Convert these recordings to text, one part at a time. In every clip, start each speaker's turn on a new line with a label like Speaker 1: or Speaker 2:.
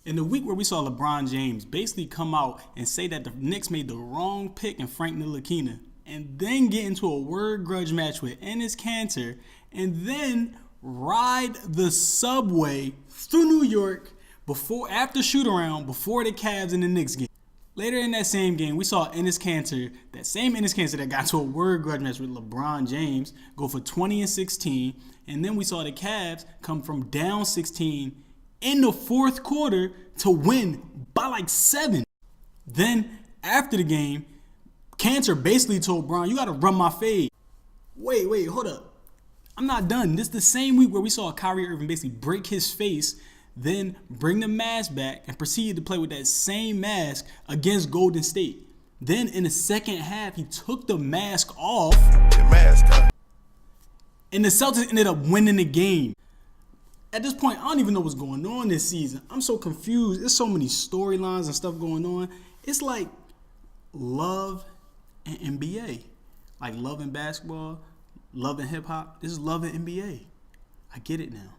Speaker 1: In the week where we saw LeBron James basically come out and say that the Knicks made the wrong pick in Frank Ntilikina, and then get into a word grudge match with Enes Kanter, and then ride the subway through New York after shoot-around before the Cavs and the Knicks game. Later in that same game, we saw Enes Kanter, that same Enes Kanter that got to a word grudge match with LeBron James, go for 20 and 16, and then we saw the Cavs come from down 16 in the fourth quarter to win by like 7. Then, after the game, Kanter basically told Bron, you got to run my fade. Wait, hold up. I'm not done. This is the same week where we saw Kyrie Irving basically break his face, then bring the mask back and proceeded to play with that same mask against Golden State. Then in the second half, he took the mask off. And the Celtics ended up winning the game. At this point, I don't even know what's going on this season. I'm so confused. There's so many storylines and stuff going on. It's like love and NBA. Like love and basketball, love and hip-hop. This is love and NBA. I get it now.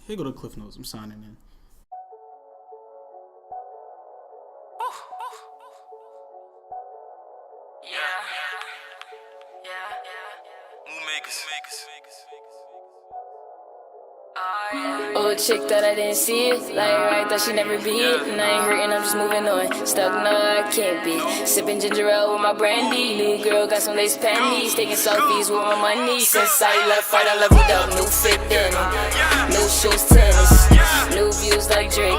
Speaker 1: Here go the CliffNotez. I'm signing in.
Speaker 2: Old chick that I didn't see it, like right, thought she never be it. And I ain't hurting, I'm just moving on. Stuck, no, I can't be. Sipping ginger ale with my brandy. New girl got some lace panties. Taking selfies with my money. Since I left, I done left without new fit denim. New shoes, tennis. New views like Drake.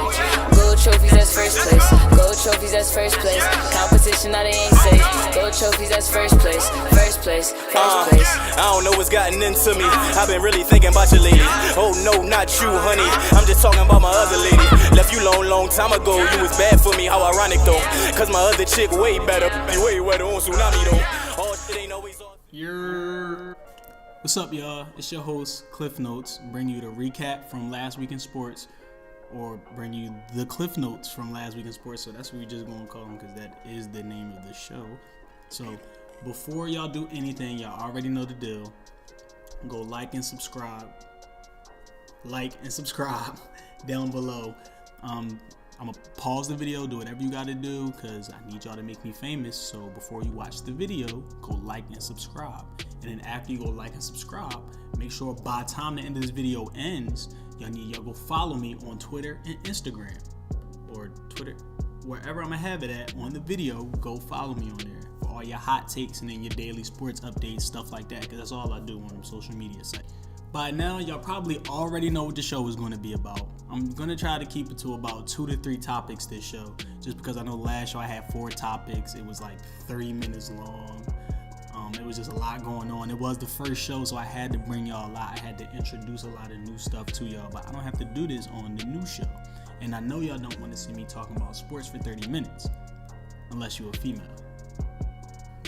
Speaker 2: Gold trophies, that's first place. Gold trophies, that's first place. Competition, now they ain't safe. Gold trophies, that's first place. First place, first place.
Speaker 3: I don't know what's gotten into me. I've been really thinking about you lately. Oh no, not you, honey. I'm just talking about my other lady. Left you long time ago. You was bad for me, how ironic though. Cause my other chick way better. Way wetter on tsunami though. All shit ain't always on.
Speaker 1: What's up, y'all? It's your host, CliffNotez, bring you the recap from last week in sports, or bring you the CliffNotez from last week in sports. So that's what we're just gonna call them, because that is the name of the show. So before y'all do anything, y'all already know the deal. Go like and subscribe. Down below. I'm gonna pause the video, do whatever you gotta do, because I need y'all to make me famous. So before you watch the video, go like and subscribe. And then after you go like and subscribe, make sure by the time the end of this video ends, y'all go follow me on Twitter and Instagram. Or Twitter, wherever I'm gonna have it at on the video, go follow me on there for all your hot takes and then your daily sports updates, stuff like that, because that's all I do on them social media sites. By now, y'all probably already know what the show is going to be about. I'm going to try to keep it to about 2 to 3 topics this show, just because I know last show I had 4 topics. It was like 30 minutes long. It was just a lot going on. It was the first show, so I had to bring y'all a lot. I had to introduce a lot of new stuff to y'all, but I don't have to do this on the new show. And I know y'all don't want to see me talking about sports for 30 minutes, unless you're a female.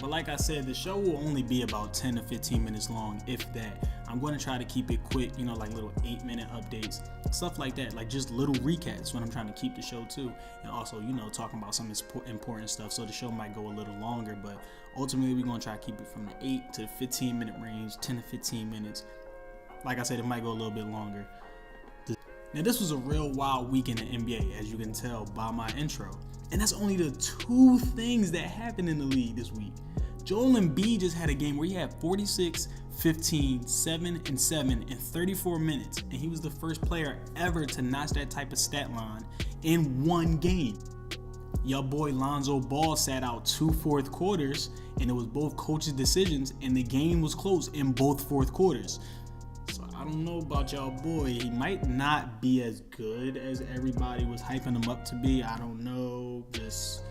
Speaker 1: But like I said, the show will only be about 10 to 15 minutes long, if that. I'm going to try to keep it quick, like little 8-minute updates, stuff like that, like just little recaps when I'm trying to keep the show too. And also, talking about some important stuff, so the show might go a little longer, but ultimately we're going to try to keep it from the 8 to 15 minute range, 10 to 15 minutes. Like I said, it might go a little bit longer. Now, this was a real wild week in the NBA, as you can tell by my intro. And that's only the 2 things that happened in the league this week. Joel Embiid just had a game where he had 46, 15, 7, and 7 in 34 minutes. And he was the first player ever to notch that type of stat line in one game. Your boy Lonzo Ball sat out 2 fourth quarters, and it was both coaches' decisions, and the game was close in both fourth quarters. So I don't know about y'all boy. He might not be as good as everybody was hyping him up to be. I don't know. This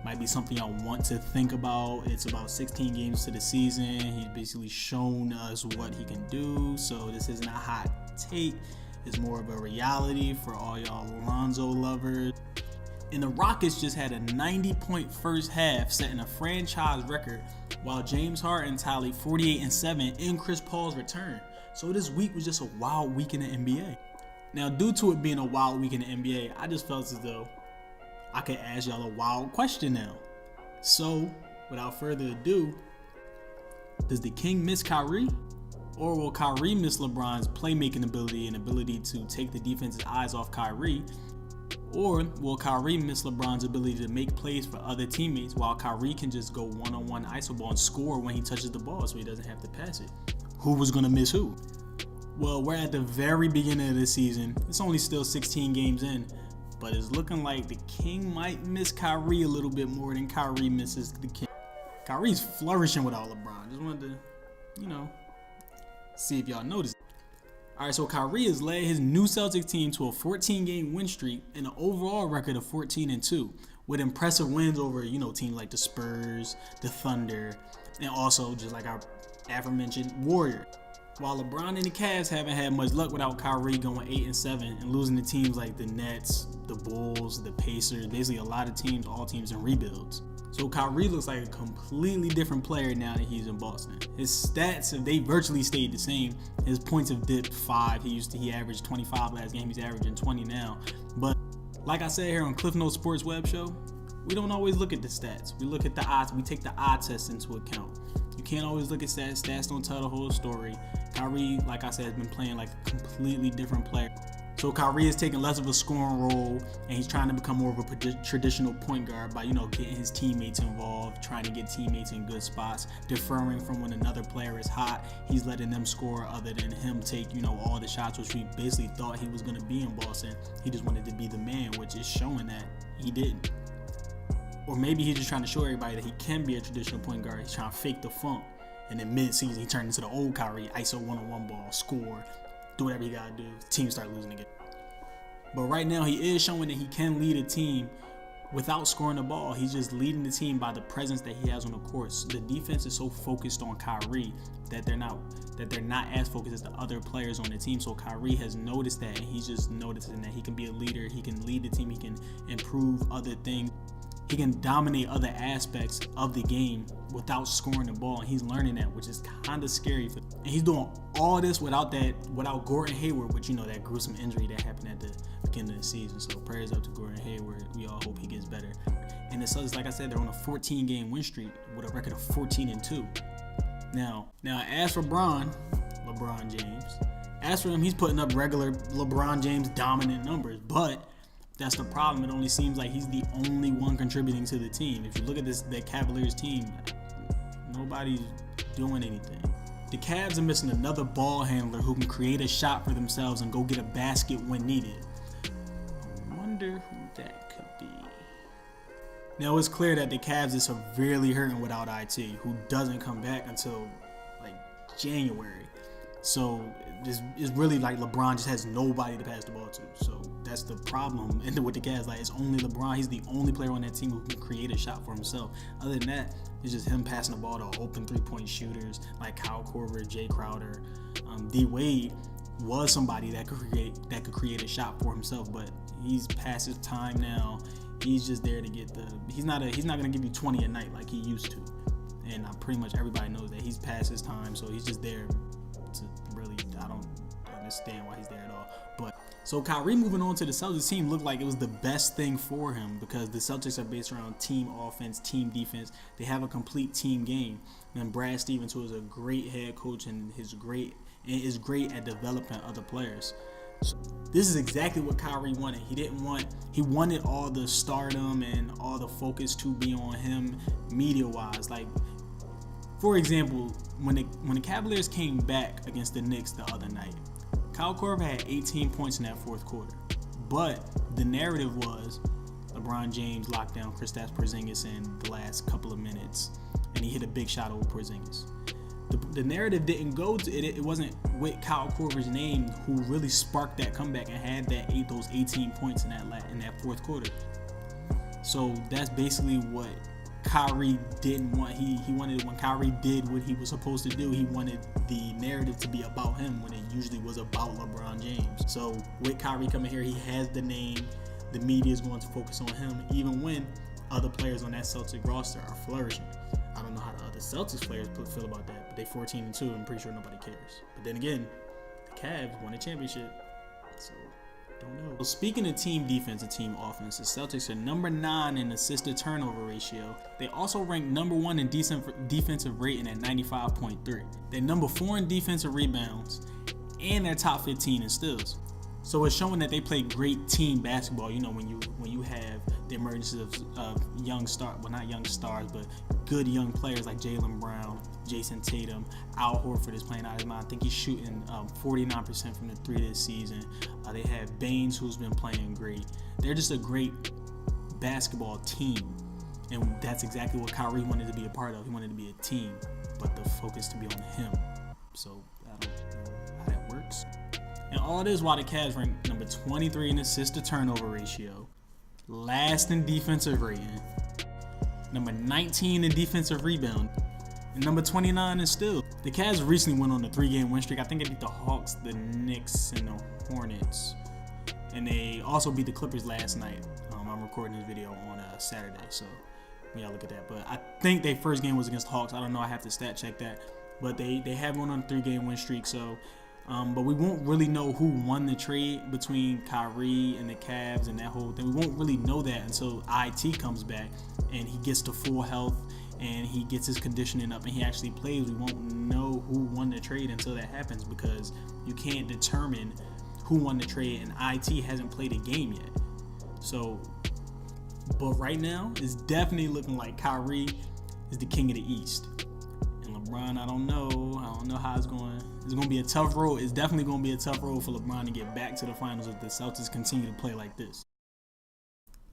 Speaker 1: might be something y'all want to think about. It's about 16 games to the season. He's basically shown us what he can do. So this isn't a hot take. It's more of a reality for all y'all Lonzo lovers. And the Rockets just had a 90-point first half, setting a franchise record, while James Harden tallied 48 and 7 in Chris Paul's return. So this week was just a wild week in the NBA. Now, due to it being a wild week in the NBA, I just felt as though I could ask y'all a wild question now. So, without further ado, does the King miss Kyrie? Or will Kyrie miss LeBron's playmaking ability and ability to take the defense's eyes off Kyrie? Or will Kyrie miss LeBron's ability to make plays for other teammates while Kyrie can just go one-on-one iso ball and score when he touches the ball so he doesn't have to pass it? Who was going to miss who? Well, we're at the very beginning of the season. It's only still 16 games in, but it's looking like the King might miss Kyrie a little bit more than Kyrie misses the King. Kyrie's flourishing without LeBron. Just wanted to, see if y'all noticed. Alright, so Kyrie has led his new Celtics team to a 14-game win streak and an overall record of 14-2, with impressive wins over, teams like the Spurs, the Thunder, and also, just like our aforementioned, Warriors. While LeBron and the Cavs haven't had much luck without Kyrie going 8-7 and losing to teams like the Nets, the Bulls, the Pacers, basically a lot of teams, all teams in rebuilds. So Kyrie looks like a completely different player now that he's in Boston. His stats, if they virtually stayed the same, his points have dipped 5. He averaged 25 last game. He's averaging 20 now. But like I said here on CliffNotez Sports Web Show, we don't always look at the stats. We look at the odds. We take the odd test into account. You can't always look at stats. Stats don't tell the whole story. Kyrie, like I said, has been playing like a completely different player. So Kyrie is taking less of a scoring role, and he's trying to become more of a traditional point guard by, getting his teammates involved, trying to get teammates in good spots, deferring from when another player is hot. He's letting them score other than him take, all the shots, which we basically thought he was going to be in Boston. He just wanted to be the man, which is showing that he didn't. Or maybe he's just trying to show everybody that he can be a traditional point guard. He's trying to fake the funk. And then mid-season, he turned into the old Kyrie, ISO one-on-one ball, score, do whatever you gotta do. Team start losing again. But right now, he is showing that he can lead a team without scoring the ball. He's just leading the team by the presence that he has on the court. So the defense is so focused on Kyrie that they're not as focused as the other players on the team. So Kyrie has noticed that, and he's just noticing that he can be a leader. He can lead the team. He can improve other things. He can dominate other aspects of the game without scoring the ball, and he's learning that, which is kind of scary. And he's doing all this without Gordon Hayward, which that gruesome injury that happened at the beginning of the season. So prayers up to Gordon Hayward. We all hope he gets better. And the Celtics, like I said, they're on a 14-game win streak with a record of 14-2. Now as for LeBron James, as for him, he's putting up regular LeBron James dominant numbers, but that's the problem. It only seems like he's the only one contributing to the team. If you look at the Cavaliers team, nobody's doing anything. The Cavs are missing another ball handler who can create a shot for themselves and go get a basket when needed. I wonder who that could be. Now it's clear that the Cavs are severely hurting without IT, who doesn't come back until January. So it's really like LeBron just has nobody to pass the ball to. So that's the problem. And with the Cavs, it's only LeBron. He's the only player on that team who can create a shot for himself. Other than that, it's just him passing the ball to open three-point shooters like Kyle Korver, Jay Crowder. D Wade was somebody that could create a shot for himself, but he's past his time now. He's just there to get he's not gonna give you 20 a night like he used to. And pretty much everybody knows that he's past his time, so he's just there to really, I don't understand why he's there at all. But so Kyrie moving on to the Celtics team looked like it was the best thing for him, because the Celtics are based around team offense, team defense. They have a complete team game. And Brad Stevens, who is a great head coach and is great at developing other players. So this is exactly what Kyrie wanted. He wanted all the stardom and all the focus to be on him media-wise. Like, for example, when the Cavaliers came back against the Knicks the other night, Kyle Korver had 18 points in that fourth quarter. But the narrative was LeBron James locked down Kristaps Porzingis in the last couple of minutes, and he hit a big shot over Porzingis. The narrative didn't go to it. It wasn't with Kyle Korver's name who really sparked that comeback and had those 18 points in that fourth quarter. So that's basically what Kyrie didn't want. He wanted, when Kyrie did what he was supposed to do, he wanted the narrative to be about him when it usually was about LeBron James. So with Kyrie coming here, he has the name. The media is going to focus on him, even when other players on that Celtic roster are flourishing. I don't know how the other Celtics players feel about that, but they 14-2. I'm pretty sure nobody cares. But then again, the Cavs won a championship, so Don't know. Well, speaking of team defense and team offense, the Celtics are number 9 in assist to turnover ratio. They also rank number 1 in defensive rating at 95.3. They're number 4 in defensive rebounds, and they're top 15 in steals. So it's showing that they play great team basketball. You know, when you have the emergence of young stars, well, not young stars, but good young players like Jaylen Brown, Jason Tatum, Al Horford is playing out of his mind. I think he's shooting 49% from the 3 this season. They have Baines, who's been playing great. They're just a great basketball team, and that's exactly what Kyrie wanted to be a part of. He wanted to be a team, but the focus to be on him. So I don't know how that works. And all this while the Cavs rank number 23 in assist to turnover ratio, last in defensive rating, number 19 in defensive rebound, and number 29 in steals. The Cavs recently went on a 3-game win streak. I think they beat the Hawks, the Knicks, and the Hornets. And they also beat the Clippers last night. I'm recording this video on Saturday, so we gotta look at that. But I think their first game was against the Hawks. I don't know. I have to stat check that. But they have gone on a 3-game win streak, so... but we won't really know who won the trade between Kyrie and the Cavs and that whole thing. We won't really know that until IT comes back and he gets to full health and he gets his conditioning up and he actually plays. We won't know who won the trade until that happens, because you can't determine who won the trade and IT hasn't played a game yet. So, but right now, it's definitely looking like Kyrie is the king of the East. LeBron, I don't know how it's going. It's going to be a tough road. It's definitely going to be a tough road for LeBron to get back to the finals if the Celtics continue to play like this.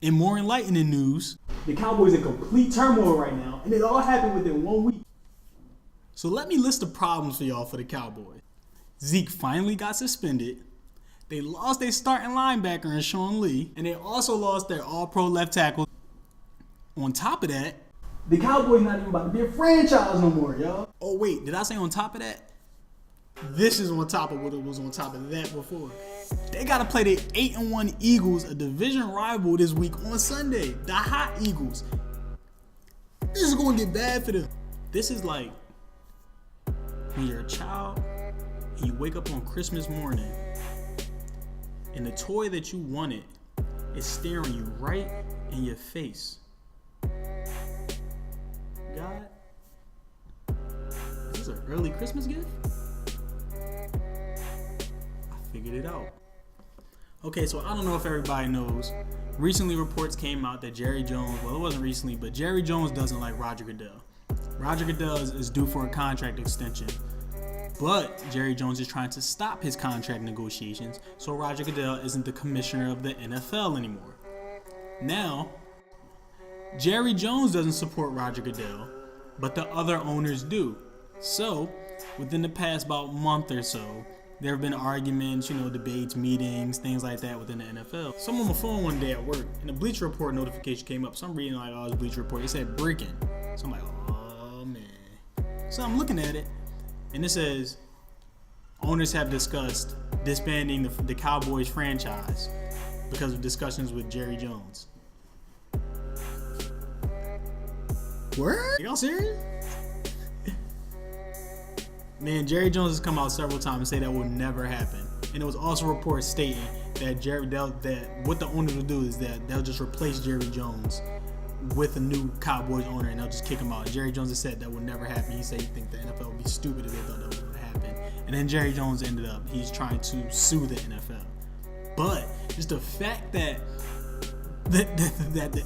Speaker 1: In more enlightening news, the Cowboys are in complete turmoil right now, and it all happened within 1 week. So let me list the problems for y'all for the Cowboys. Zeke finally got suspended. They lost their starting linebacker in Sean Lee, and they also lost their all-pro left tackle. On top of that, the Cowboys not even about to be a franchise no more, y'all. Oh, wait, did I say on top of that? This is on top of what it was on top of that before. They got to play the 8-1 Eagles, a division rival, this week on Sunday. The hot Eagles. This is going to get bad for them. This is like when you're a child and you wake up on Christmas morning and the toy that you wanted is staring you right in your face. God, is this an early Christmas gift? I figured it out. Okay, so I don't know if everybody knows. Recently, reports came out that Jerry Jones, well, it wasn't recently, but Jerry Jones doesn't like Roger Goodell. Roger Goodell is due for a contract extension, but Jerry Jones is trying to stop his contract negotiations, so Roger Goodell isn't the commissioner of the NFL anymore. Now, Jerry Jones doesn't support Roger Goodell, but the other owners do. So, within the past about month or so, there have been arguments, debates, meetings, things like that within the NFL. So I'm on my phone one day at work, and a Bleacher Report notification came up. So I'm reading it's Bleacher Report. It said breaking. So I'm like, oh man. So I'm looking at it, and it says, owners have discussed disbanding the Cowboys franchise because of discussions with Jerry Jones. Word? Y'all serious? Man, Jerry Jones has come out several times and say that will never happen. And there was also reports stating that what the owners will do is that they'll just replace Jerry Jones with a new Cowboys owner and they'll just kick him out. And Jerry Jones has said that would never happen. He said he think the NFL would be stupid if they thought that would happen. And then Jerry Jones he's trying to sue the NFL. But just the fact that the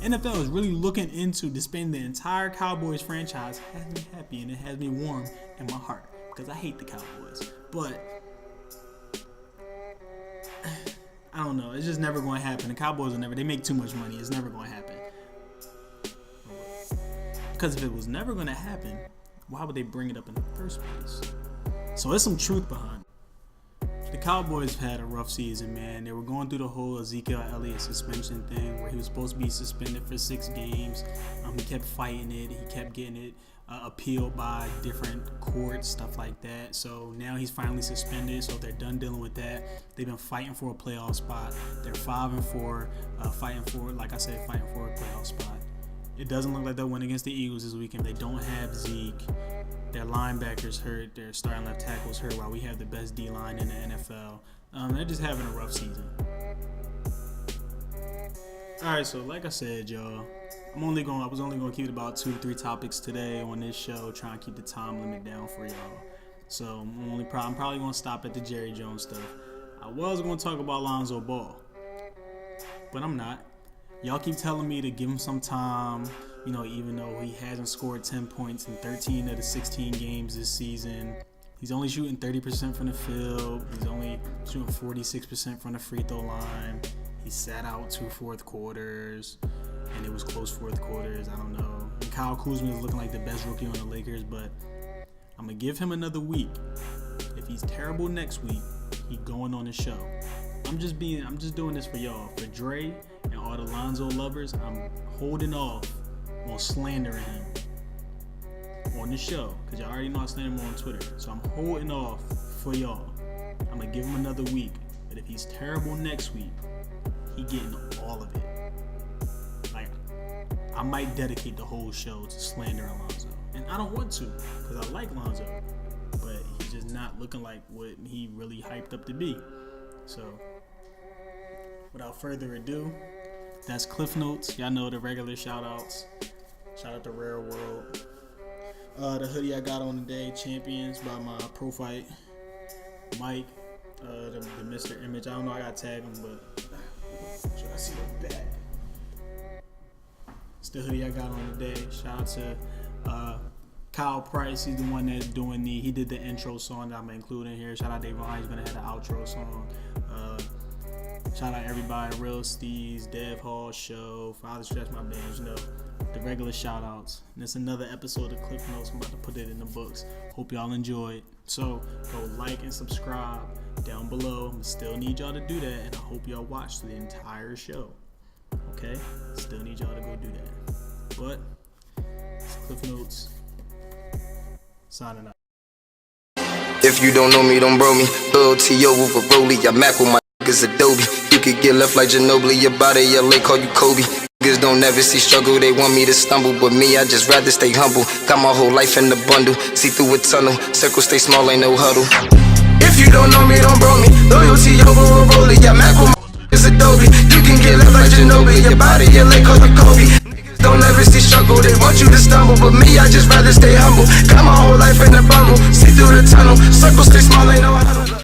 Speaker 1: NFL is really looking into disbanding the entire Cowboys franchise has me happy, and it has me warm in my heart because I hate the Cowboys. But I don't know. It's just never going to happen. The Cowboys they make too much money. It's never going to happen. Because if it was never going to happen, why would they bring it up in the first place? So there's some truth behind it. The Cowboys had a rough season, man. They were going through the whole Ezekiel Elliott suspension thing where he was supposed to be suspended for 6 games. He kept fighting it. He kept getting it appealed by different courts, stuff like that. So now he's finally suspended, so they're done dealing with that. They've been fighting for a playoff spot. They're 5-4, fighting for a playoff spot. It doesn't look like they'll win against the Eagles this weekend. They don't have Zeke. Their linebackers hurt. Their starting left tackles hurt while we have the best D-line in the NFL. They're just having a rough season. Alright, so like I said, y'all, I was only gonna keep it about 2 to 3 topics today on this show, trying to keep the time limit down for y'all. So I'm probably gonna stop at the Jerry Jones stuff. I was gonna talk about Lonzo Ball, but I'm not. Y'all keep telling me to give him some time, you know, even though he hasn't scored 10 points in 13 of the 16 games this season. He's only shooting 30% from the field. He's only shooting 46% from the free throw line. He sat out 2 fourth quarters, and it was close fourth quarters. I don't know. And Kyle Kuzma is looking like the best rookie on the Lakers, but I'm going to give him another week. If he's terrible next week, he going on the show. I'm just doing this for y'all. For Dre and all the Lonzo lovers, I'm holding off on slandering him on the show, because y'all already know I slander him on Twitter. So I'm holding off for y'all. I'm going to give him another week. But if he's terrible next week, he getting all of it. Like, I might dedicate the whole show to slandering Lonzo. And I don't want to, because I like Lonzo. But he's just not looking like what he really hyped up to be. So, without further ado, that's Cliff Notes. Y'all know the regular shout outs. Shout out to Rareworld. The hoodie I got on today, Champions, by my pro fight Mike, the Mr. Image. I don't know, I gotta tag him, but should I see the back? It's the hoodie I got on today. Shout out to Kyle Price. He's the one that's doing he did the intro song that I'm including here. Shout out Dave Vaughn, he's gonna have the outro song. Shout out everybody, Real Steez, Dev Hall Show, Father Stretch My Bands, you know, the regular shout outs. And it's another episode of Cliff Notes. I'm about to put it in the books. Hope y'all enjoyed. So go like and subscribe down below. I still need y'all to do that, and I hope y'all watch the entire show. Okay? Still need y'all to go do that. But it's Cliff Notes. Signing out.
Speaker 4: If you don't know me, don't bro me. Loyalty over for Rolly. I map with my niggas Adobe. You could get left like Ginobili. Your body, LA call you Kobe. Niggas don't never see struggle, they want me to stumble. But me, I just rather stay humble. Got my whole life in the bundle. See through a tunnel. Circle stay small, ain't no huddle. If you don't know me, don't bro me. Loyalty over for Rolly. I map with my niggas Adobe. You can get left like Ginobili. Your body, LA call you Kobe. Don't ever see struggle, they want you to stumble. But me, I just rather stay humble. Got my whole life in the bundle. See through the tunnel, circle stay small, ain't no huddle.